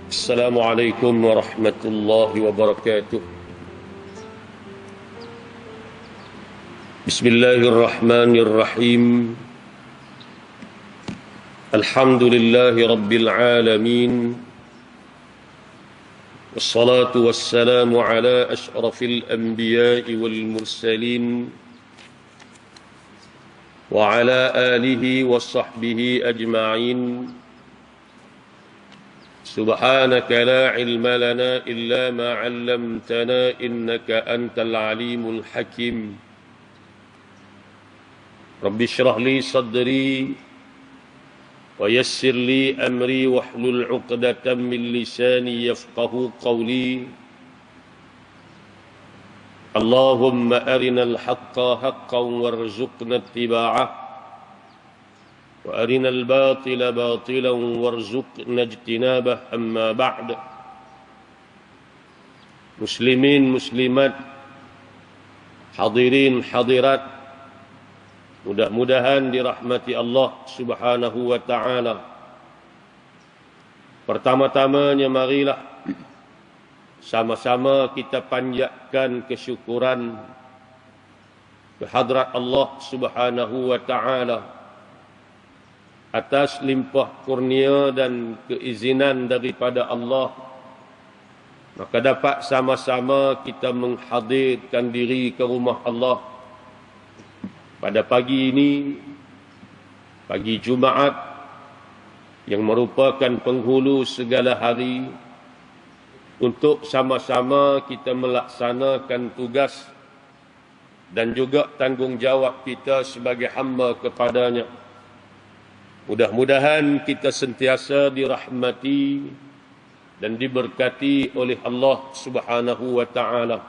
Assalamualaikum warahmatullahi wabarakatuh. Bismillahirrahmanirrahim. Alhamdulillahi rabbil alamin. Wassalatu wassalamu ala ashrafil anbiya'i wal mursalin wa ala alihi wa sahbihi ajma'in. Subhanaka la ilma lana illa ma 'allamtana innaka antal alimul hakim. Rabbi shrah li sadri wa yassir li amri wahlul 'uqdatam min lisani yafqahu qawli. Allahumma arinal haqqa haqqan warzuqna ittiba'ah wa arinal batila batilan warzuqna ijtinabah. Amma ba'd. Muslimin muslimat, hadirin hadirat, mudah-mudahan dirahmati Allah Subhanahu wa ta'ala. Pertama-tamanya marilah sama-sama kita panjatkan kesyukuran kehadrat Allah Subhanahu wa ta'ala atas limpah kurnia dan keizinan daripada Allah, maka dapat sama-sama kita menghadirkan diri ke rumah Allah pada pagi ini, pagi Jumaat yang merupakan penghulu segala hari, untuk sama-sama kita melaksanakan tugas dan juga tanggungjawab kita sebagai hamba kepadanya. Mudah-mudahan kita sentiasa dirahmati dan diberkati oleh Allah Subhanahu wa ta'ala.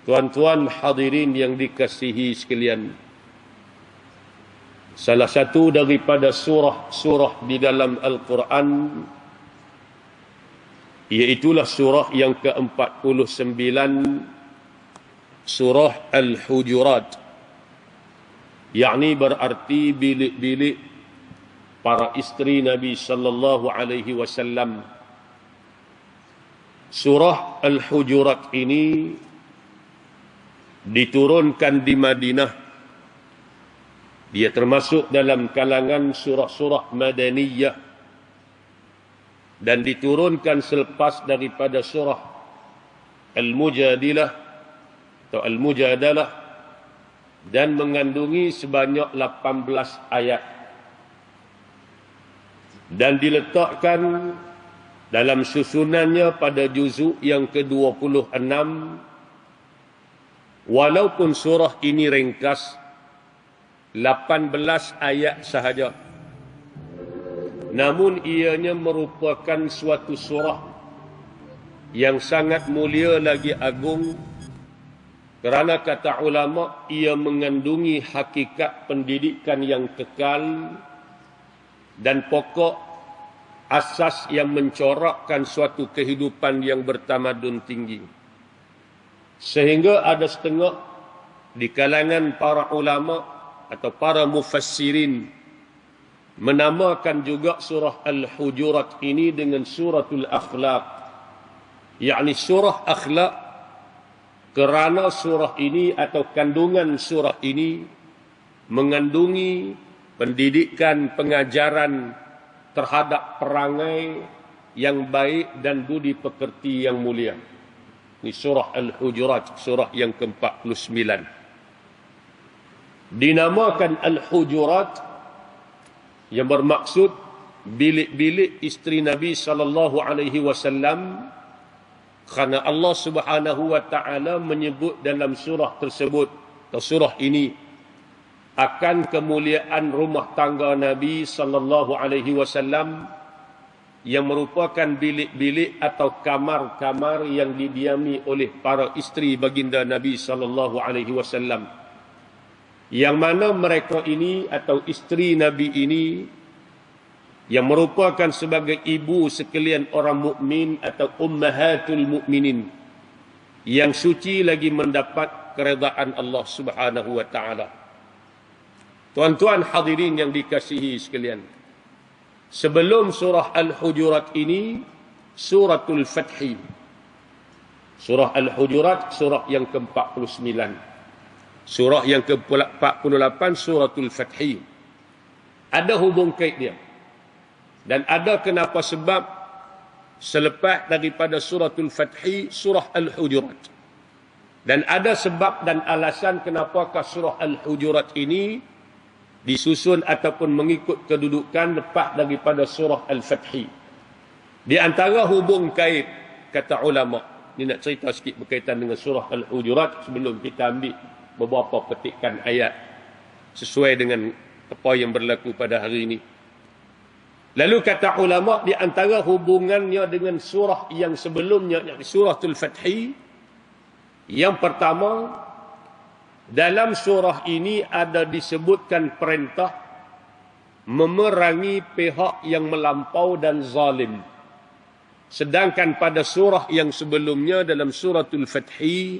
Tuan-tuan hadirin yang dikasihi sekalian, salah satu daripada surah-surah di dalam Al-Quran, iaitulah surah yang ke-49, surah Al-Hujurat, yakni berarti bilik-bilik para isteri Nabi sallallahu alaihi wasallam. Surah Al-Hujurat ini diturunkan di Madinah. Dia termasuk dalam kalangan surah-surah Madaniyah dan diturunkan selepas daripada surah Al-Mujadilah atau Al-Mujadalah dan mengandungi sebanyak 18 ayat dan diletakkan dalam susunannya pada juzuk yang ke-26. Walaupun surah ini ringkas, 18 ayat sahaja, namun ianya merupakan suatu surah yang sangat mulia lagi agung, kerana kata ulama ia mengandungi hakikat pendidikan yang kekal dan pokok asas yang mencorakkan suatu kehidupan yang bertamadun tinggi. Sehingga ada setengah di kalangan para ulama atau para mufassirin menamakan juga surah Al-Hujurat ini dengan suratul akhlaq, yakni surah akhlak, kerana surah ini atau kandungan surah ini mengandungi pendidikan, pengajaran terhadap perangai yang baik dan budi pekerti yang mulia. Ini surah Al-Hujurat, surah yang ke-49. Dinamakan Al-Hujurat yang bermaksud bilik-bilik isteri Nabi sallallahu alaihi wasallam, kerana Allah Subhanahu wa taala menyebut dalam surah tersebut atau surah ini akan kemuliaan rumah tangga Nabi sallallahu alaihi wasallam yang merupakan bilik-bilik atau kamar-kamar yang didiami oleh para isteri baginda Nabi sallallahu alaihi wasallam, yang mana mereka ini atau isteri Nabi ini yang merupakan sebagai ibu sekalian orang mukmin atau ummahatul mukminin, yang suci lagi mendapat keredaan Allah Subhanahu wa taala. Tuan-tuan hadirin yang dikasihi sekalian, sebelum surah Al-Hujurat ini suratul Fathi. Surah Al-Hujurat, surah yang ke-49. Surah yang ke-48, suratul Fathi. Ada hubung kait dia. Dan ada kenapa sebab selepas daripada suratul Fathi, surah Al-Hujurat. Dan ada sebab dan alasan kenapakah surah Al-Hujurat ini disusun ataupun mengikut kedudukan lepas daripada surah Al-Fathi. Di antara hubung kait, kata ulama', ini nak cerita sikit berkaitan dengan surah Al-Hujurat sebelum kita ambil beberapa petikan ayat sesuai dengan apa yang berlaku pada hari ini. Lalu kata ulama' di antara hubungannya dengan surah yang sebelumnya, yakni suratul Fathi, yang pertama, dalam surah ini ada disebutkan perintah memerangi pihak yang melampau dan zalim. Sedangkan pada surah yang sebelumnya dalam suratul Fathi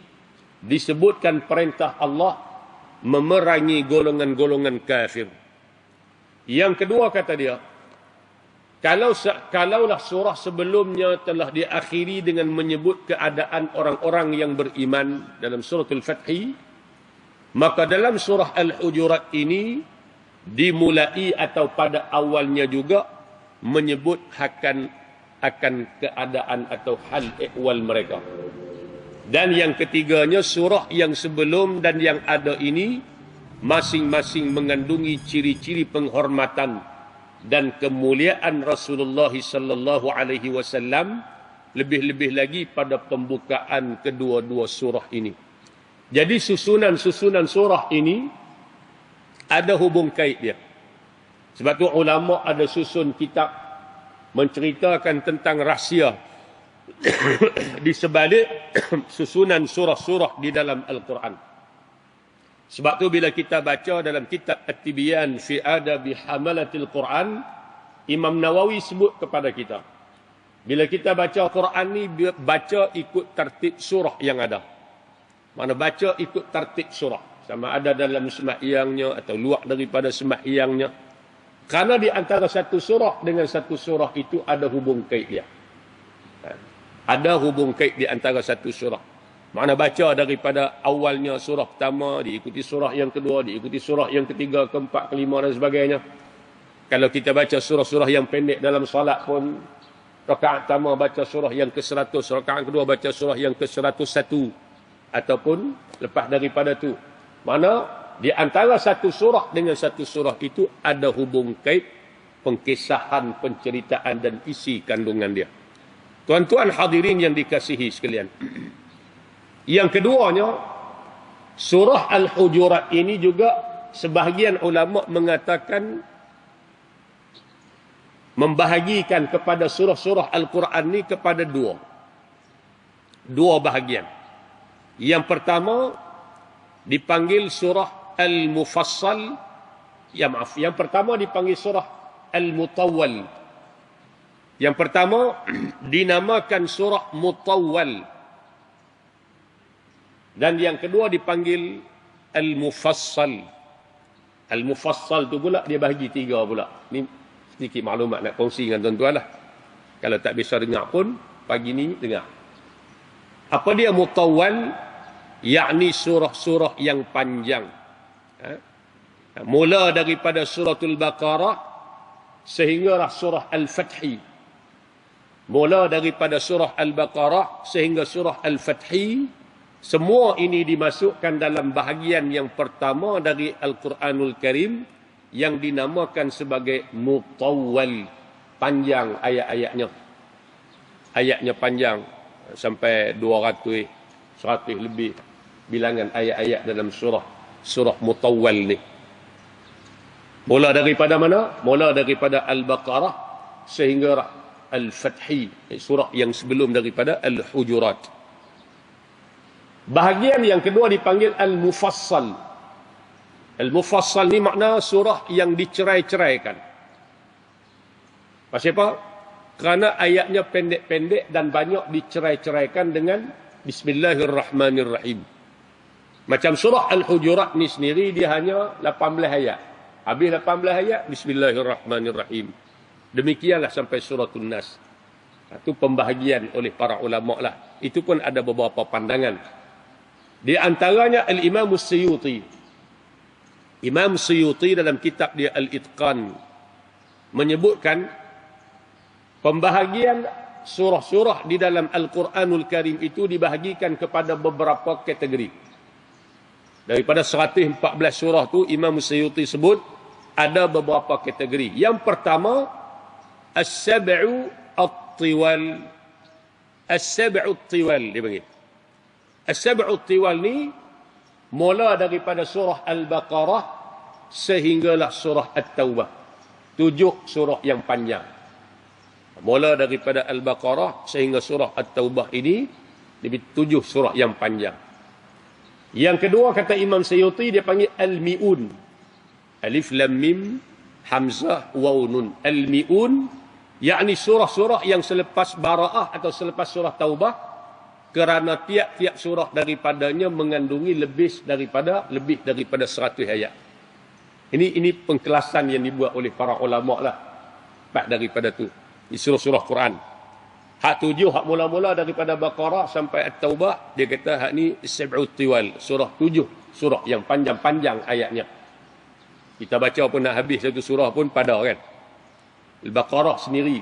disebutkan perintah Allah memerangi golongan-golongan kafir. Yang kedua kata dia, kalaulah surah sebelumnya telah diakhiri dengan menyebut keadaan orang-orang yang beriman dalam suratul Fathi, maka dalam surah Al-Hujurat ini dimulai atau pada awalnya juga menyebut akan keadaan atau hal ihwal mereka. Dan yang ketiganya, surah yang sebelum dan yang ada ini masing-masing mengandungi ciri-ciri penghormatan dan kemuliaan Rasulullah sallallahu alaihi wasallam, lebih-lebih lagi pada pembukaan kedua-dua surah ini. Jadi susunan surah ini ada hubung kait dia. Sebab tu ulama ada susun kitab menceritakan tentang rahsia di sebalik susunan surah-surah di dalam Al-Quran. Sebab tu bila kita baca dalam kitab At-Tibyan fi Adabi Hamalatil Quran, Imam Nawawi sebut kepada kita, bila kita baca Quran ni, baca ikut tertib surah yang ada. Mana baca ikut tertib surah, sama ada dalam sembahyangnya atau luar daripada sembahyangnya. Karena di antara satu surah dengan satu surah itu ada hubung kait dia. Ada hubung kait di antara satu surah. Mana baca daripada awalnya surah pertama, diikuti surah yang kedua, diikuti surah yang ketiga, keempat, kelima dan sebagainya. Kalau kita baca surah-surah yang pendek dalam salat pun, rakaat pertama baca surah yang ke-100, rakaat kedua baca surah yang ke-101. Ataupun lepas daripada tu. Mana di antara satu surah dengan satu surah itu ada hubung kait, pengkisahan, penceritaan dan isi kandungan dia. Tuan-tuan hadirin yang dikasihi sekalian. Yang keduanya, surah Al-Hujurat ini juga sebahagian ulama mengatakan membahagikan kepada surah-surah Al-Quran ini kepada dua bahagian. Yang pertama dipanggil surah Al-Mufassal. Yang pertama dipanggil surah Al-Mutawwal. Yang pertama dinamakan surah Mutawwal. Dan yang kedua dipanggil Al-Mufassal. Al-Mufassal tu pula dia bahagi 3 pula. Ni sedikit maklumat nak kongsi dengan tuan-tuan lah. Kalau tak bisa dengar pun, pagi ni dengar. Apa dia Mutawwal? Yakni surah-surah yang panjang. Mula daripada suratul Baqarah sehinggalah surah Al-Fathi. Mula daripada surah Al-Baqarah sehingga surah Al-Fathi, semua ini dimasukkan dalam bahagian yang pertama dari Al-Quranul Karim yang dinamakan sebagai Mutawwal. Panjang ayat-ayatnya. Ayatnya panjang sampai 200, 100 lebih bilangan ayat-ayat dalam surah Mutawwal ni. Mula daripada mana? Mula daripada Al-Baqarah sehingga Al-Fathi, surah yang sebelum daripada Al-Hujurat. Bahagian yang kedua dipanggil Al-Mufassal. Al-Mufassal ni makna surah yang dicerai-ceraikan. Pasal apa? Kerana ayatnya pendek-pendek dan banyak dicerai-ceraikan dengan Bismillahirrahmanirrahim. Macam surah Al-Hujurat ni sendiri dia hanya 18 ayat. Habis 18 ayat Bismillahirrahmanirrahim. Demikianlah sampai suratul Nas. Itu pembahagian oleh para ulama lah. Itu pun ada beberapa pandangan. Di antaranya Al-Imam Suyuti. Imam Suyuti dalam kitab dia Al-Itqan menyebutkan pembahagian surah-surah di dalam Al-Quranul Karim itu dibahagikan kepada beberapa kategori. Daripada 114 surah tu Imam Suyuti sebut ada beberapa kategori. Yang pertama, As-Sab'u At-Tiwal. As-Sab'u At-Tiwal dia panggil. As-Sab'u At-Tiwal ni mula daripada surah Al-Baqarah sehinggalah surah At-Taubah. 7 surah yang panjang. Mula daripada Al-Baqarah sehingga surah At-Taubah ini 7 surah yang panjang. Yang kedua kata Imam Suyuti dia panggil Al-Mi'un. Alif Lam Mim Hamzah Waw Nun. Al-Mi'un yakni surah-surah yang selepas Bara'ah atau selepas surah Taubah, kerana tiap-tiap surah daripadanya mengandungi lebih daripada 100 ayat. Ini pengkelasan yang dibuat oleh para ulama lah. Pak daripada tu. Di surah-surah Quran. Hak 7 hak mula-mula daripada Baqarah sampai At-Taubah, dia kata hak ni Sab'ut Tiwal, surah 7, surah yang panjang-panjang ayatnya. Kita baca pun nak habis satu surah pun pada kan. Al-Baqarah sendiri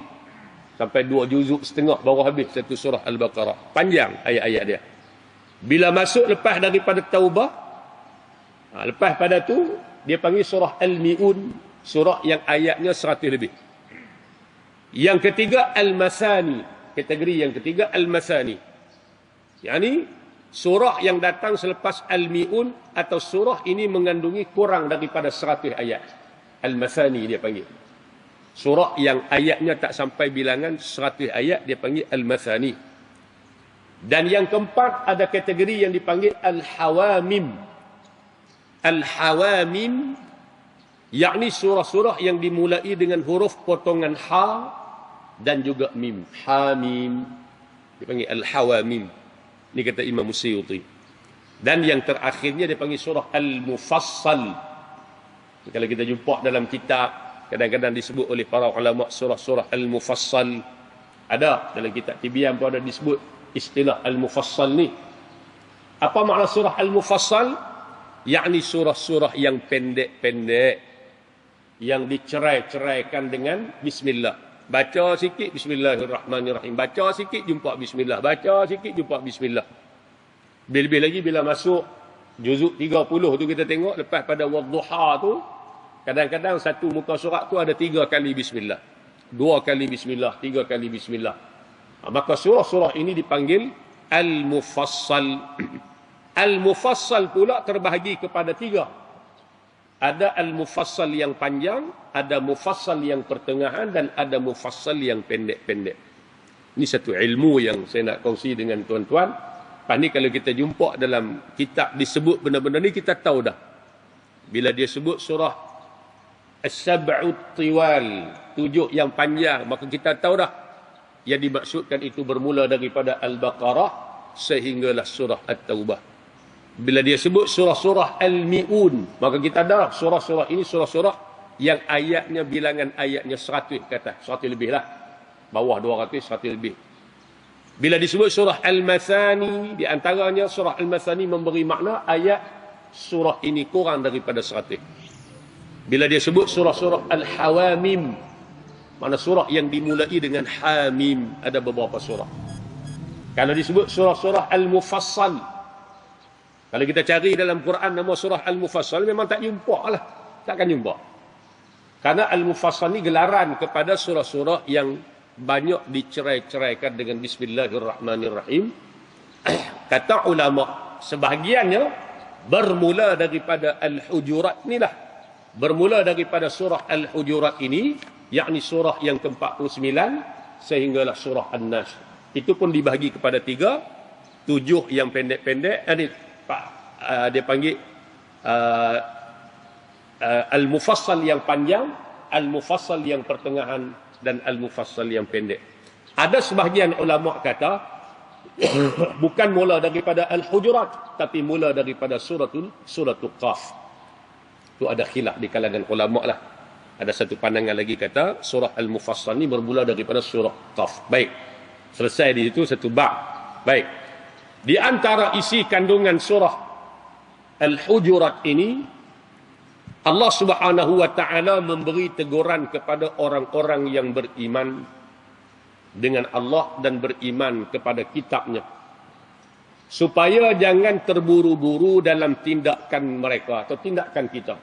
sampai 2 juzuk setengah baru habis satu surah Al-Baqarah. Panjang ayat-ayat dia. Bila masuk lepas daripada Taubah, lepas pada tu dia panggil surah Al-Mi'un, surah yang ayatnya 100 lebih. Yang ketiga Al-Masani, kategori yang ketiga Al-Masani. Yani surah yang datang selepas Al-Mi'un atau surah ini mengandungi kurang daripada 100 ayat. Al-Masani dia panggil. Surah yang ayatnya tak sampai bilangan 100 ayat dia panggil Al-Masani. Dan yang keempat ada kategori yang dipanggil Al-Hawamim. Al-Hawamim yakni surah-surah yang dimulai dengan huruf potongan ha dan juga mim. Hamim dipanggil Al-Hawamim. Ini kata Imam Suyuti. Dan yang terakhirnya dia panggil surah Al-Mufassal. Kalau kita jumpa dalam kitab, kadang-kadang disebut oleh para ulama surah-surah Al-Mufassal. Ada dalam kitab Tibiyan pun ada disebut istilah Al-Mufassal ni. Apa makna surah Al-Mufassal? Yakni surah-surah yang pendek-pendek, yang dicerai-ceraikan dengan Bismillah. Baca sikit Bismillahirrahmanirrahim. Baca sikit jumpa Bismillah. Baca sikit jumpa Bismillah. Lebih-lebih lagi bila masuk juzuk 30 tu kita tengok lepas pada Wadduha tu, kadang-kadang satu muka surat tu ada 3 kali Bismillah. 2 kali Bismillah. 3 kali Bismillah. Maka surah-surah ini dipanggil Al-Mufassal. Al-Mufassal pula terbahagi kepada 3. Ada Al-Mufassal yang panjang, ada Mufassal yang pertengahan, dan ada Mufassal yang pendek-pendek. Ini satu ilmu yang saya nak kongsi dengan tuan-tuan. Lepas ni kalau kita jumpa dalam kitab disebut benda-benda ni, kita tahu dah. Bila dia sebut surah As-Sab'ut Tiwal, 7 yang panjang, maka kita tahu dah yang dimaksudkan itu bermula daripada Al-Baqarah sehinggalah surah At-Taubah. Bila dia sebut surah-surah Al-Mi'un, maka kita dah surah-surah ini surah-surah yang ayatnya bilangan ayatnya 100 kata, 100 lebih lah. Bawah 200, 100 lebih. Bila disebut surah Al-Masani, di antaranya surah Al-Masani memberi makna ayat surah ini kurang daripada 100. Bila dia sebut surah-surah Al-Hawamim, mana surah yang dimulai dengan Hamim, ada beberapa surah. Kalau disebut surah-surah Al-Mufassal, kalau kita cari dalam Quran nama surah Al-Mufassal, memang tak jumpa lah. Takkan jumpa. Karena Al-Mufassal ni gelaran kepada surah-surah yang banyak dicerai-ceraikan dengan Bismillahirrahmanirrahim. Kata ulama, sebahagiannya bermula daripada Al-Hujurat ni lah. Bermula daripada surah Al-Hujurat ini, yakni surah yang ke-49 sehinggalah surah An-Nas. Itu pun dibahagi kepada 3. 7 yang pendek-pendek. Dia panggil Al-Mufassal yang panjang, Al-Mufassal yang pertengahan, dan Al-Mufassal yang pendek. Ada sebahagian ulama kata bukan mula daripada Al-Hujurat, tapi mula daripada suratul Qaf. Itu ada khilaf di kalangan ulama lah. Ada satu pandangan lagi kata surah Al-Mufassal ni bermula daripada surah Qaf. Baik. Selesai di situ satu bab. Baik. Di antara isi kandungan surah Al-Hujurat ini, Allah Subhanahu wa taala memberi teguran kepada orang-orang yang beriman dengan Allah dan beriman kepada kitabnya, supaya jangan terburu-buru dalam tindakan mereka atau tindakan kita,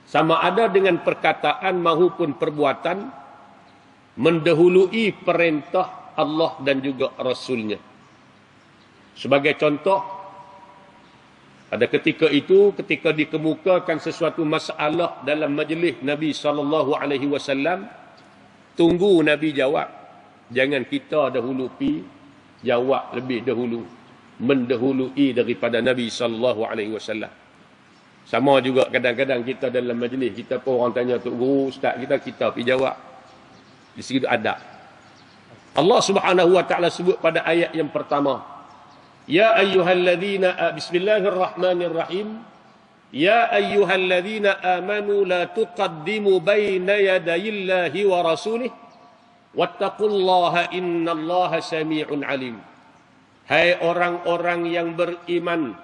sama ada dengan perkataan maupun perbuatan, mendahului perintah Allah dan juga Rasulnya. Sebagai contoh, pada ketika itu, ketika dikemukakan sesuatu masalah dalam majlis Nabi SAW, tunggu Nabi jawab. Jangan kita dahulu pi jawab lebih dahulu, mendahului daripada Nabi SAW. Sama juga kadang-kadang kita dalam majlis, kita pun orang tanya Tok Guru, Ustaz kita pi jawab. Di situ ada. Allah Subhanahu wa taala sebut pada ayat yang pertama, Ya ayyuhalladzina bismillahirrahmanirrahim. Ya ayyuhalladzina amanu la tuqaddimu baina yadayillahi wa rasulih wattaqullaha innallaha samii'un alim. Hai orang-orang yang beriman,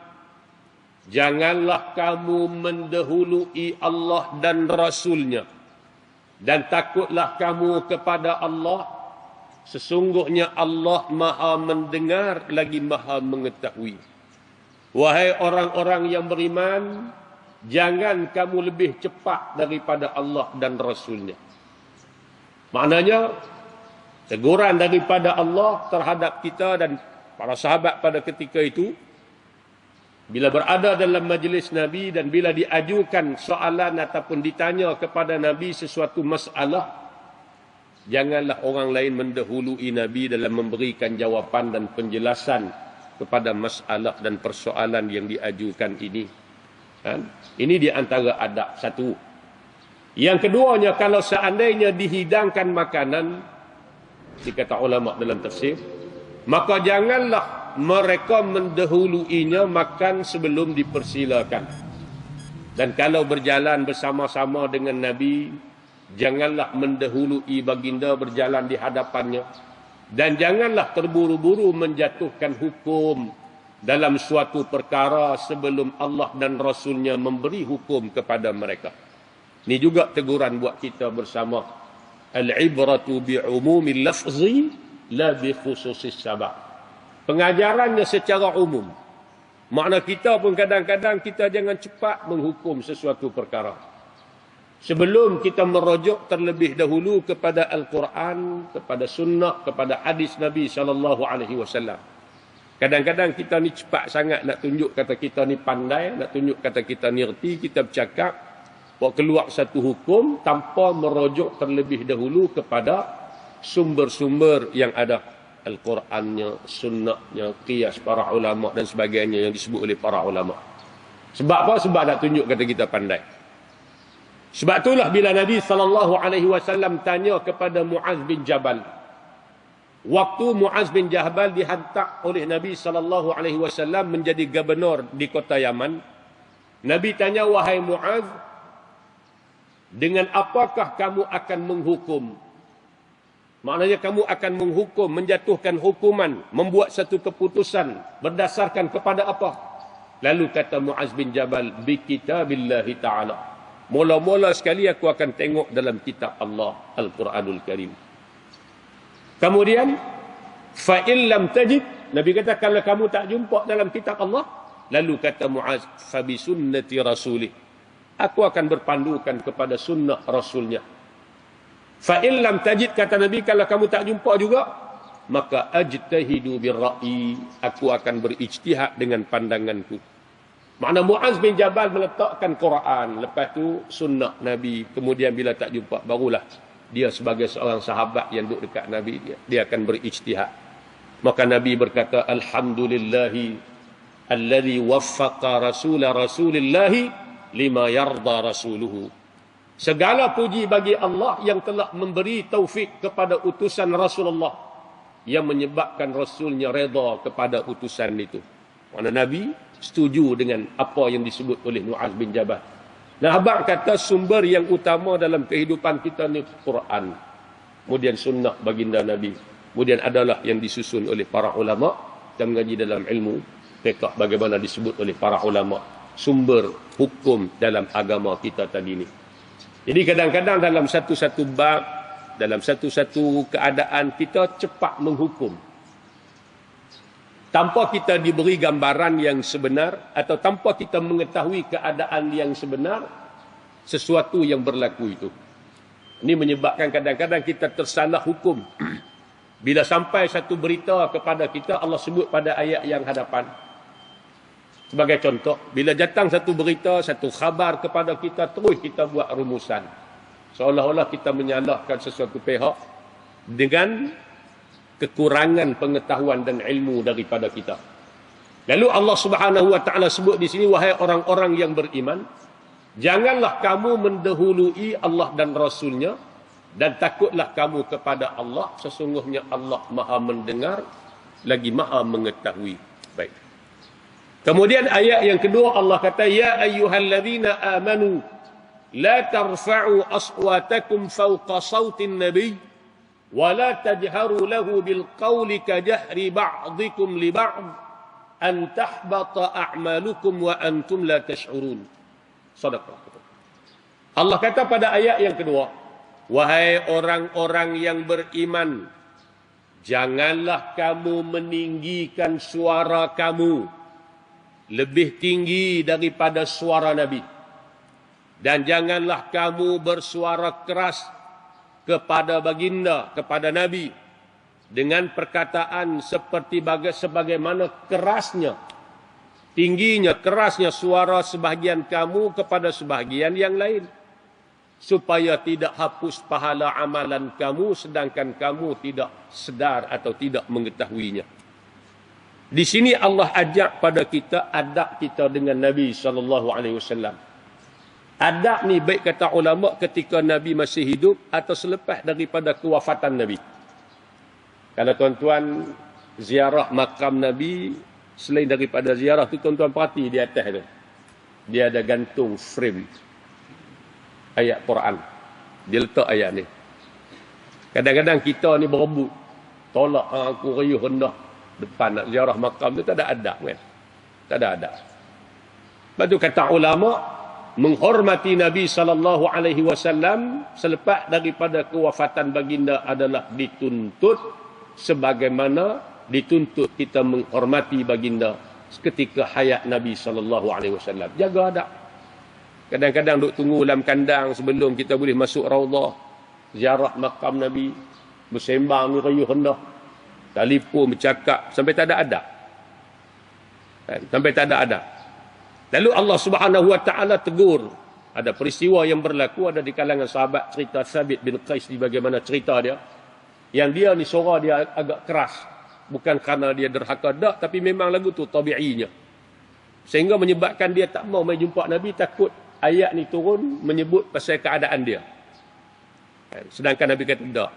janganlah kamu mendahului Allah dan Rasulnya, dan takutlah kamu kepada Allah. Sesungguhnya Allah maha mendengar lagi maha mengetahui. Wahai orang-orang yang beriman, jangan kamu lebih cepat daripada Allah dan Rasulnya. Maknanya, teguran daripada Allah terhadap kita dan para sahabat pada ketika itu, bila berada dalam majlis Nabi dan bila diajukan soalan ataupun ditanya kepada Nabi sesuatu masalah, janganlah orang lain mendahului Nabi dalam memberikan jawapan dan penjelasan kepada masalah dan persoalan yang diajukan ini. Ini di antara adab satu. Yang keduanya, kalau seandainya dihidangkan makanan, dikata ulama dalam tafsir, maka janganlah mereka mendahuluinya makan sebelum dipersilakan. Dan kalau berjalan bersama-sama dengan Nabi, janganlah mendahului baginda berjalan di hadapannya. Dan janganlah terburu-buru menjatuhkan hukum dalam suatu perkara sebelum Allah dan Rasulnya memberi hukum kepada mereka. Ini juga teguran buat kita bersama. Al-ibratu bi'umumil lafzi la bi khususis sabab. Pengajarannya secara umum. Makna kita pun kadang-kadang kita jangan cepat menghukum sesuatu perkara. Sebelum kita merujuk terlebih dahulu kepada Al-Quran, kepada sunnah, kepada hadis Nabi SAW. Kadang-kadang kita ni cepat sangat nak tunjuk kata kita ni pandai, nak tunjuk kata kita ni erti, kita bercakap, buat keluar satu hukum tanpa merujuk terlebih dahulu kepada sumber-sumber yang ada. Al-Qurannya, sunnahnya, qiyas para ulama' dan sebagainya yang disebut oleh para ulama'. Sebab apa? Sebab nak tunjuk kata kita pandai. Sebab itulah bila Nabi SAW tanya kepada Muaz bin Jabal, waktu Muaz bin Jabal dihantar oleh Nabi SAW menjadi gubernur di kota Yaman, Nabi tanya, wahai Muaz, dengan apakah kamu akan menghukum? Maknanya kamu akan menghukum, menjatuhkan hukuman, membuat satu keputusan berdasarkan kepada apa? Lalu kata Muaz bin Jabal, bi kitabillahi ta'ala. Mula-mula sekali aku akan tengok dalam kitab Allah, Al-Quranul Karim. Kemudian, fa'in lam tajid, Nabi kata, kalau kamu tak jumpa dalam kitab Allah, lalu kata Muaz, fabi sunnati rasulih. Aku akan berpandukan kepada sunnah Rasulnya. Fa'in lam tajid, kata Nabi, kalau kamu tak jumpa juga, maka ajtahidu birra'i. Aku akan berijtihad dengan pandanganku. Makna Muaz bin Jabal meletakkan Quran, lepas tu sunnah Nabi, kemudian bila tak jumpa, barulah dia sebagai seorang sahabat yang duduk dekat Nabi, dia akan berijtihad. Maka Nabi berkata, Alhamdulillahi alladhi waffaqa rasulillahi lima yarda rasuluhu. Segala puji bagi Allah yang telah memberi taufik kepada utusan Rasulullah, yang menyebabkan Rasulnya reda kepada utusan itu. Makna Nabi setuju dengan apa yang disebut oleh Muaz bin Jabal. Nah, abang kata sumber yang utama dalam kehidupan kita ni Quran. Kemudian sunnah baginda Nabi. Kemudian adalah yang disusun oleh para ulama dan mengaji dalam ilmu fiqh bagaimana disebut oleh para ulama sumber hukum dalam agama kita tadi ni. Jadi kadang-kadang dalam satu-satu bab, dalam satu-satu keadaan kita cepat menghukum. Tanpa kita diberi gambaran yang sebenar atau tanpa kita mengetahui keadaan yang sebenar sesuatu yang berlaku itu. Ini menyebabkan kadang-kadang kita tersalah hukum. Bila sampai satu berita kepada kita, Allah sebut pada ayat yang hadapan. Sebagai contoh, bila datang satu berita, satu khabar kepada kita, terus kita buat rumusan. Seolah-olah kita menyalahkan sesuatu pihak dengan kekurangan pengetahuan dan ilmu daripada kita. Lalu Allah Subhanahu wa taala sebut di sini, wahai orang-orang yang beriman, janganlah kamu mendahului Allah dan Rasul-Nya dan takutlah kamu kepada Allah, sesungguhnya Allah Maha mendengar lagi Maha mengetahui. Baik. Kemudian ayat yang kedua Allah kata, ya ayyuhalladzina amanu la tarfa'u aswatakum fawqa sautin nabiy wa la tajharu lahu bil qawli kajahri ba'dikum li ba'd an tahbata a'malukum wa antum la tash'urun. Sadaqah. Allah kata pada ayat yang kedua, wahai orang-orang yang beriman, janganlah kamu meninggikan suara kamu lebih tinggi daripada suara Nabi. Dan janganlah kamu bersuara keras kepada baginda, kepada Nabi, dengan perkataan seperti sebagaimana kerasnya, tingginya, kerasnya suara sebahagian kamu kepada sebahagian yang lain, supaya tidak hapus pahala amalan kamu sedangkan kamu tidak sedar atau tidak mengetahuinya. Di sini Allah ajak pada kita adab kita dengan Nabi SAW. Adab ni baik kata ulama ketika Nabi masih hidup atau selepas daripada kewafatan Nabi. Kalau tuan-tuan ziarah makam Nabi, selain daripada ziarah tu tuan-tuan perhati di atas tu, dia ada gantung frame ayat Quran. Dia letak ayat ni. Kadang-kadang kita ni berebut, tolak aku riuh rendah depan nak ziarah makam tu, tak ada adab kan? Tak ada adab. Lepas tu kata ulama, menghormati Nabi SAW selepas daripada kewafatan baginda adalah dituntut sebagaimana dituntut kita menghormati baginda ketika hayat Nabi SAW. Jaga adab. Kadang-kadang duk tunggu dalam kandang sebelum kita boleh masuk raudhah, ziarah makam Nabi, bersembang riuh rendah, telefon bercakap sampai tak ada adab. Sampai tak ada adab. Lalu Allah Subhanahu wa taala tegur. Ada peristiwa yang berlaku, ada di kalangan sahabat cerita Thabit bin Qais di bagaimana cerita dia. Yang dia ni suara dia agak keras. Bukan kerana dia derhaka dak, tapi memang lagu tu tabi'inya. Sehingga menyebabkan dia tak mau mai jumpa Nabi, takut ayat ni turun menyebut pasal keadaan dia. Sedangkan Nabi kata dak.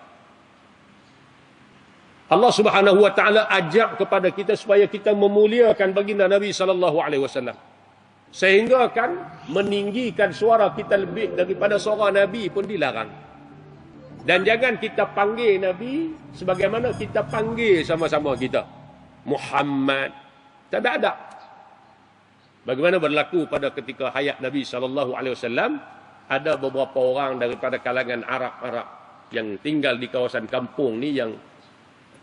Allah Subhanahu wa taala ajak kepada kita supaya kita memuliakan baginda Nabi sallallahu alaihi wasallam. Sehingga kan meninggikan suara kita lebih daripada suara Nabi pun dilarang. Dan jangan kita panggil Nabi sebagaimana kita panggil sama-sama kita. Muhammad. Tak ada adab. Bagaimana berlaku pada ketika hayat Nabi sallallahu alaihi wasallam, ada beberapa orang daripada kalangan Arab-Arab yang tinggal di kawasan kampung ni yang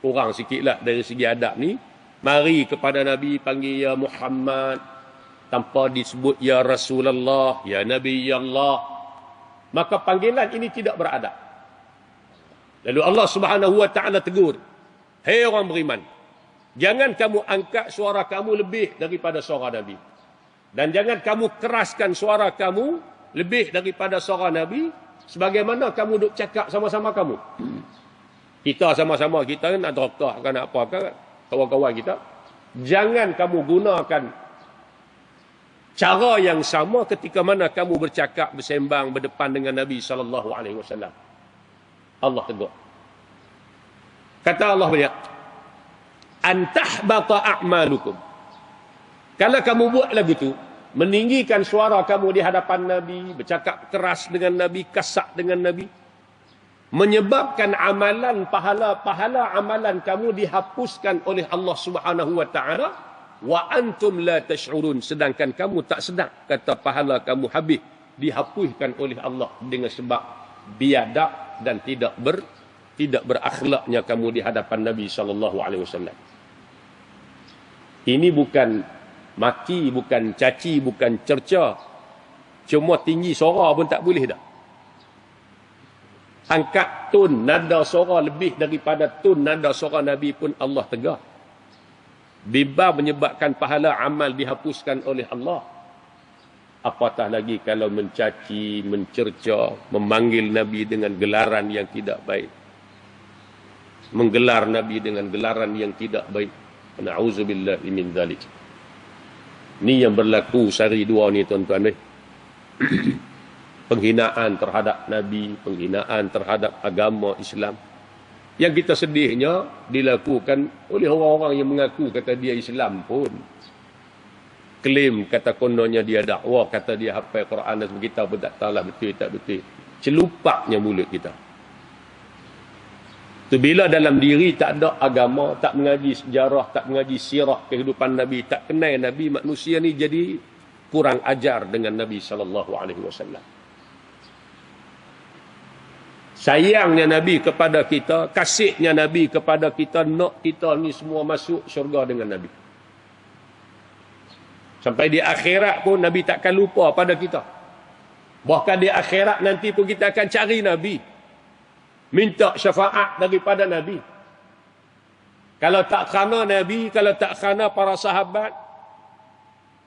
kurang sikitlah dari segi adab ni, mari kepada Nabi panggil ya Muhammad tanpa disebut ya Rasulullah, ya Nabi ya Allah. Maka panggilan ini tidak beradab. Lalu Allah Subhanahu wa taala tegur, hei orang beriman, jangan kamu angkat suara kamu lebih daripada suara Nabi. Dan jangan kamu keraskan suara kamu lebih daripada suara Nabi sebagaimana kamu duk cakap sama-sama kamu. Kita sama-sama, kita kan nak drakah, kan nak apa, kan kawan-kawan kita. Jangan kamu gunakan cara yang sama ketika mana kamu bercakap, bersembang, berdepan dengan Nabi SAW. Allah tegur. Kata Allah banyak, antahbata a'malukum. Kalau kamu buat lagu tu, meninggikan suara kamu di hadapan Nabi, bercakap keras dengan Nabi, kasak dengan Nabi, menyebabkan amalan pahala-pahala amalan kamu dihapuskan oleh Allah Subhanahu wa taala wa antum la tash'urun, sedangkan kamu tak sedar kata pahala kamu habis dihapuskan oleh Allah dengan sebab biadab dan tidak berakhlaknya kamu di hadapan Nabi sallallahu alaihi wasallam. Ini bukan maki, bukan caci, bukan cerca. Cuma tinggi suara pun tak boleh dah. Angkat tun nada suara lebih daripada tun nada suara Nabi pun Allah tegar. Biba menyebabkan pahala amal dihapuskan oleh Allah. Apatah lagi kalau mencaci, mencerca, memanggil Nabi dengan gelaran yang tidak baik. Menggelar Nabi dengan gelaran yang tidak baik. Na'udzubillahi min dzalik. Ini yang berlaku sehari dua ni tuan-tuan. Penghinaan terhadap Nabi, penghinaan terhadap agama Islam. Yang kita sedihnya dilakukan oleh orang-orang yang mengaku kata dia Islam pun. Klaim kata kononnya dia dakwah, kata dia hafal Quran dan kita pun tak tahulah betul tak betul. Celupaknya mulut kita. Tu bila dalam diri tak ada agama, tak mengaji sejarah, tak mengaji sirah kehidupan Nabi, tak kenal Nabi, manusia ni jadi kurang ajar dengan Nabi sallallahu alaihi wasallam. Sayangnya Nabi kepada kita, kasihnya Nabi kepada kita, nak kita ni semua masuk syurga dengan Nabi. Sampai di akhirat pun Nabi takkan lupa pada kita. Bahkan di akhirat nanti pun kita akan cari Nabi. Minta syafaat daripada Nabi. Kalau tak kerana Nabi, kalau tak kerana para sahabat,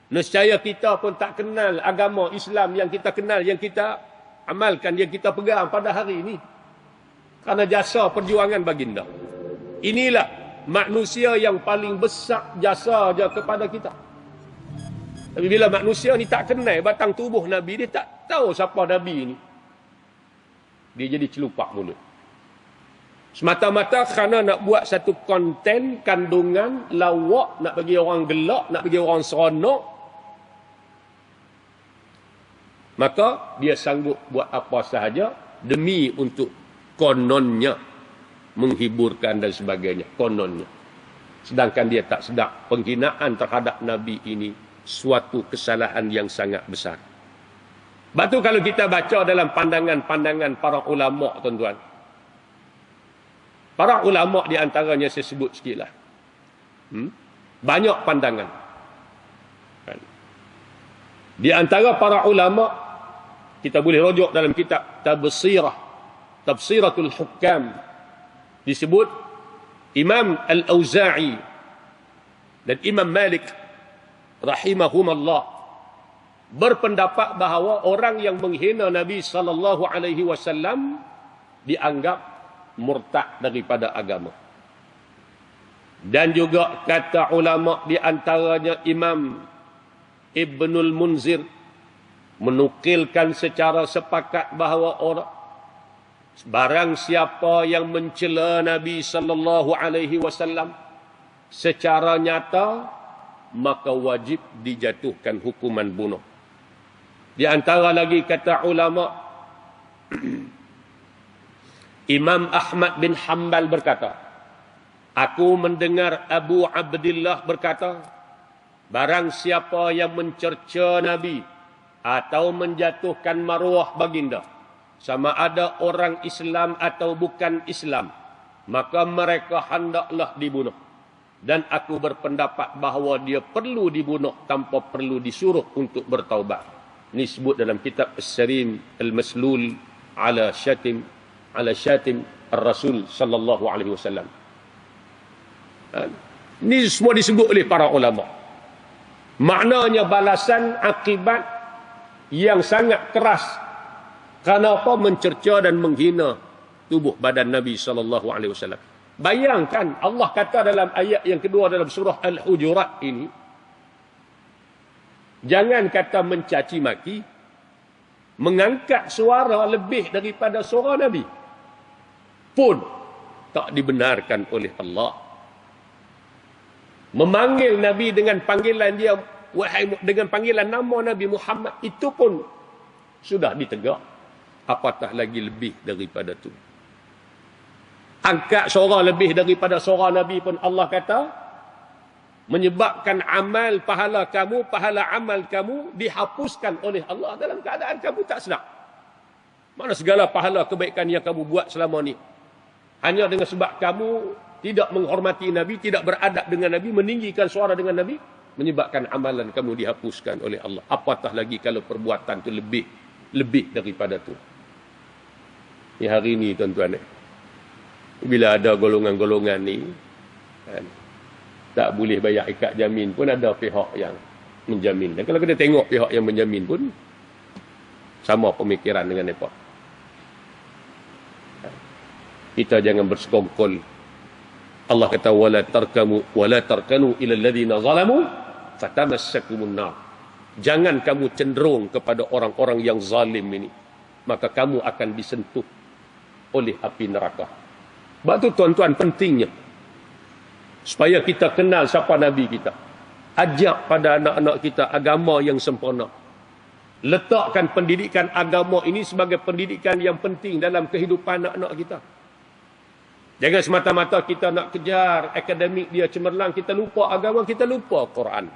nescaya kita pun tak kenal agama Islam yang kita kenal, yang kita amalkan, yang kita pegang pada hari ini. Kerana jasa perjuangan baginda. Inilah manusia yang paling besar jasa je kepada kita. Tapi bila manusia ni tak kenal batang tubuh Nabi, dia tak tahu siapa Nabi ni, dia jadi celupak mulut. Semata-mata kerana nak buat satu konten, kandungan, lawak, nak bagi orang gelak, nak bagi orang seronok, maka dia sanggup buat apa sahaja demi untuk kononnya menghiburkan dan sebagainya, kononnya. Sedangkan dia tak sedar penghinaan terhadap Nabi ini suatu kesalahan yang sangat besar. Sebab tu kalau kita baca dalam pandangan-pandangan para ulama, tuan-tuan, para ulama di antaranya saya sebut sikitlah. Banyak pandangan. Di antara para ulama, kita boleh rujuk dalam kitab Tafsiratul Hukam, disebut Imam Al-Auza'i dan Imam Malik rahimahumallah berpendapat bahawa orang yang menghina Nabi sallallahu alaihi wasallam dianggap murtad daripada agama. Dan juga kata ulama di antaranya Imam Ibnul Munzir menukilkan secara sepakat bahawa barang siapa yang mencela Nabi sallallahu alaihi wasallam secara nyata, maka wajib dijatuhkan hukuman bunuh. Di antara lagi kata ulama, Imam Ahmad bin Hanbal berkata, aku mendengar Abu Abdillah berkata, barang siapa yang mencerca Nabi atau menjatuhkan maruah baginda, sama ada orang Islam atau bukan Islam, maka mereka hendaklah dibunuh. Dan aku berpendapat bahawa dia perlu dibunuh tanpa perlu disuruh untuk bertaubat. Ini sebut dalam kitab As-Sarim Al-Maslul ala Syatim Ar-Rasul sallallahu alaihi wasallam. Ini semua disebut oleh para ulama. Maknanya balasan akibat yang sangat keras kerana apa? Mencerca dan menghina tubuh badan Nabi sallallahu alaihi wasallam. Bayangkan Allah kata dalam ayat yang kedua dalam surah Al-Hujurat ini, jangan kata mencaci maki, mengangkat suara lebih daripada suara Nabi pun tak dibenarkan oleh Allah. Memanggil Nabi dengan panggilan dia, dengan panggilan nama Nabi Muhammad, itu pun sudah ditegak. Apatah lagi lebih daripada itu. angkat suara lebih daripada suara Nabi pun Allah kata, menyebabkan amal pahala kamu, pahala amal kamu dihapuskan oleh Allah dalam keadaan kamu tak sedar. Mana segala pahala kebaikan yang kamu buat selama ni, hanya dengan sebab kamu tidak menghormati Nabi, tidak beradab dengan Nabi, meninggikan suara dengan Nabi, menyebabkan amalan kamu dihapuskan oleh Allah. Apatah lagi kalau perbuatan tu lebih daripada tu. Ni hari ni tuan-tuan, bila ada golongan-golongan ni kan, tak boleh bayar ikat jamin pun ada pihak yang menjamin. Dan kalau kita tengok pihak yang menjamin pun sama pemikiran dengan mereka. Kita jangan bersekongkol. Allah kata wala tarkanu ila alladhina zalamu fatamassakumun nar. Jangan kamu cenderung kepada orang-orang yang zalim ini, maka kamu akan disentuh oleh api neraka. Sebab tu tuan-tuan, pentingnya supaya kita kenal siapa Nabi kita. Ajak pada anak-anak kita agama yang sempurna. Letakkan pendidikan agama ini sebagai pendidikan yang penting dalam kehidupan anak-anak kita. Jangan semata-mata kita nak kejar akademik dia cemerlang, kita lupa agama, kita lupa Quran.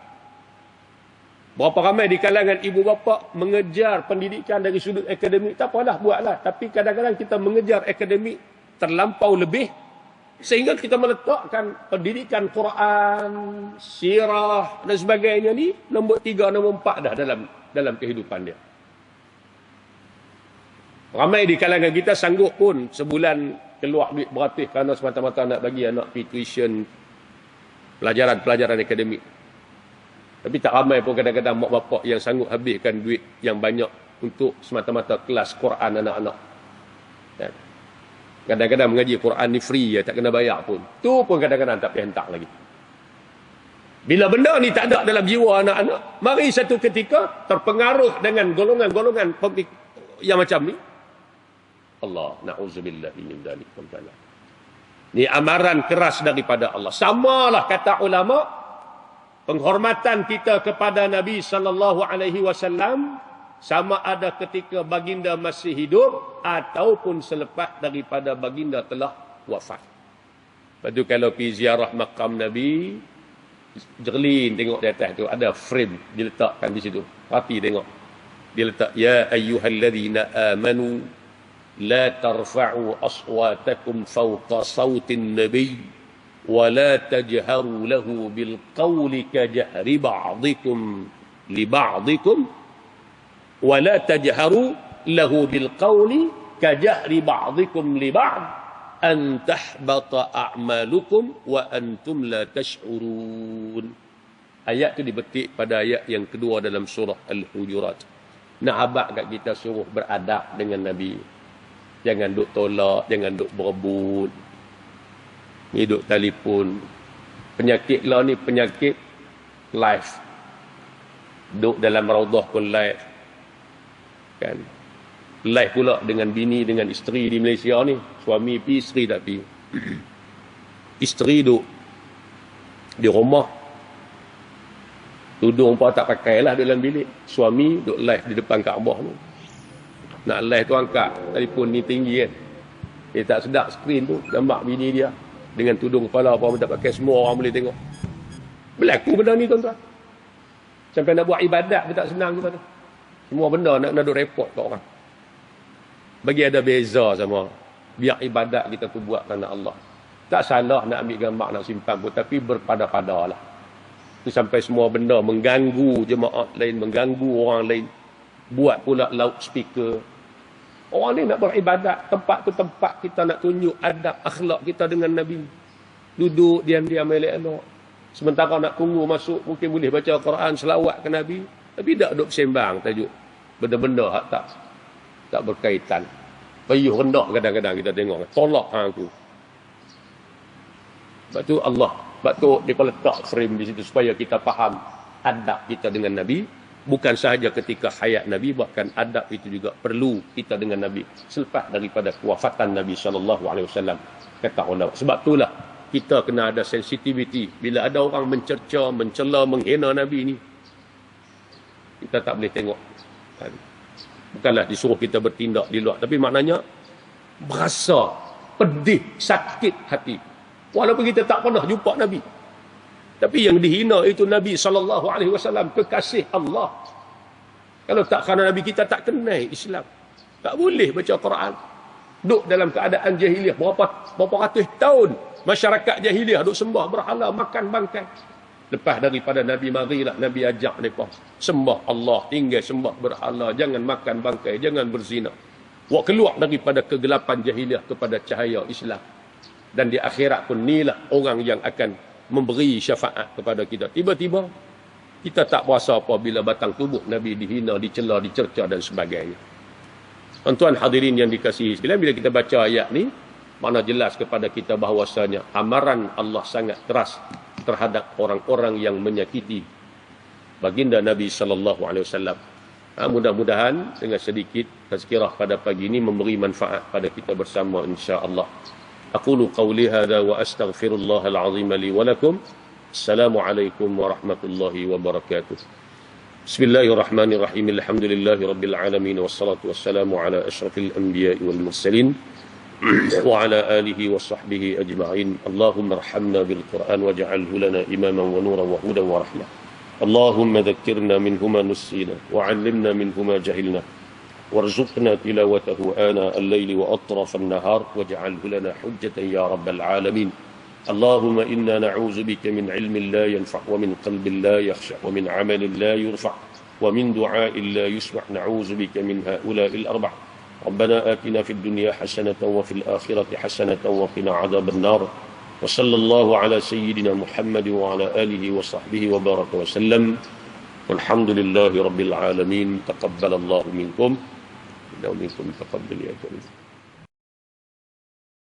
Berapa ramai di kalangan ibu bapa mengejar pendidikan dari sudut akademik, tak apalah, buatlah. Tapi kadang-kadang kita mengejar akademik terlampau lebih, sehingga kita meletakkan pendidikan Quran, sirah dan sebagainya ni nombor 3, nombor 4 dah dalam kehidupan dia. Ramai di kalangan kita sanggup pun sebulan keluar duit beratus kerana semata-mata nak bagi anak pergi tuition pelajaran akademik. Tapi tak ramai pun kadang-kadang mak bapak yang sanggup habiskan duit yang banyak untuk semata-mata kelas Quran anak-anak. Kadang-kadang mengaji Quran ni free, tak kena bayar pun. Tu pun kadang-kadang tak payah hentak lagi. Bila benda ni tak ada dalam jiwa anak-anak, mari satu ketika terpengaruh dengan golongan-golongan yang macam ni. Allah, na'udzubillahi min dzalik. Ni amaran keras daripada Allah. Samalah kata ulama, penghormatan kita kepada Nabi sallallahu alaihi wasallam sama ada ketika baginda masih hidup ataupun selepas daripada baginda telah wafat. Lepas tu kalau pergi ziarah makam Nabi, jerlin tengok di atas tu ada frame diletakkan di situ. Rapi tengok. Dia letak ya ayyuhalladzina amanu la tarfa'u aswatakum fawqa sautin nabiy wa la tajharu lahu bil qawli ka jahri ba'dikum li ba'dikum wa la tajharu lahu bil qawli ka jahri ba'dikum li ba'd an tahbata a'malukum wa antum la tash'urun. Ayat tu dibetik pada ayat yang kedua dalam surah Al-Hujurat. Nak habaq kat kita suruh beradab dengan Nabi. Jangan duk tolak, jangan duk berebut. Ni duk telefon. Penyakit lah ni penyakit live. Duk dalam raudhah pun live. Kan? Live pula dengan bini, dengan isteri di Malaysia ni. Suami pi, isteri tak pi. Isteri duk di rumah. Tudung pun tak pakailah dalam bilik. Suami duk live di depan Kaabah tu. Nak live tu angkat telefon ni tinggi kan. Dia tak sedap skrin tu gambar bini dia dengan tudung kepala apa pun tak pakai, semua orang boleh tengok. Berlaku benda ni tuan-tuan. Sampai nak buat ibadat pun tak senang kita tu. Semua benda nak duk report kat orang. Bagi ada beza sama. Biar ibadat kita tu buat kerana Allah. Tak salah nak ambil gambar, nak simpan pun, tapi berpada-pada lah. Itu sampai semua benda mengganggu jemaah lain, mengganggu orang lain. Buat pula loudspeaker. Orang ni nak beribadat, tempat tu tempat kita nak tunjuk adab akhlak kita dengan Nabi. Duduk diam-diam elok-elok. Sementara nak tunggu masuk, mungkin boleh baca Quran, selawat ke Nabi. Tapi tak duduk sembang tajuk. Benda-benda tak berkaitan. Payuh rendah kadang-kadang kita tengok. Tolak hang tu. Sebab tu Allah. Sebab tu dia letak frame di situ supaya kita faham adab kita dengan Nabi. Bukan sahaja ketika hayat Nabi, bahkan adab itu juga perlu kita dengan Nabi selepas daripada kewafatan Nabi SAW. Kata ulama. Sebab itulah kita kena ada sensitiviti. Bila ada orang mencerca, mencela, menghina Nabi ni, kita tak boleh tengok. Bukanlah disuruh kita bertindak di luar, tapi maknanya berasa pedih, sakit hati. Walaupun kita tak pernah jumpa Nabi. Tapi yang dihina itu Nabi SAW, kekasih Allah. Kalau tak kerana Nabi kita tak kenal Islam. Tak boleh baca Quran. Duduk dalam keadaan jahiliah. Berapa ratus tahun masyarakat jahiliah duduk sembah berhala, makan bangkai. Lepas daripada Nabi marilah, Nabi ajak mereka sembah Allah, tinggal sembah berhala, jangan makan bangkai, jangan berzina. Wak keluar daripada kegelapan jahiliah kepada cahaya Islam. Dan di akhirat pun inilah orang yang akan memberi syafaat kepada kita. Tiba-tiba kita tak berasa apa bila batang tubuh Nabi dihina, dicela, dicerca dan sebagainya. Tuan-tuan hadirin yang dikasihi sekalian, bila kita baca ayat ni, mana jelas kepada kita bahawasanya amaran Allah sangat keras terhadap orang-orang yang menyakiti baginda Nabi SAW. Mudah-mudahan dengan sedikit tazkirah pada pagi ini memberi manfaat pada kita bersama insya-Allah. Aqulu qawli hadha wa astaghfirullahal azim li wa lakum. Assalamualaikum warahmatullahi wabarakatuh. Bismillahirrahmanirrahim. Alhamdulillahi rabbil alamin wassalatu wassalamu ala asyrafil anbiya'i wal mursalin wa ala alihi wa sahbihi ajma'in. Allahumma arhamna bil Qur'an waj'alhu lana imaman wa nuran wa hudan wa rahmah. Allahumma dhakkirna minhu ma nusina wa 'allimna minhu ma jahilna. وارزقنا تلاوته آناء الليل وأطراف النهار واجعله لنا حجة يا رب العالمين. اللهم إنا نعوذ بك من علم لا ينفع ومن قلب لا يخشع ومن عمل لا يرفع ومن دعاء لا يسمع. نعوذ بك من هؤلاء الأربع. ربنا آتنا في الدنيا حسنة وفي الآخرة حسنة وقنا عذاب النار. وصلى الله على سيدنا محمد وعلى آله وصحبه وبارك وسلم. والحمد لله رب العالمين. تقبل الله منكم. تقبل يا كريم.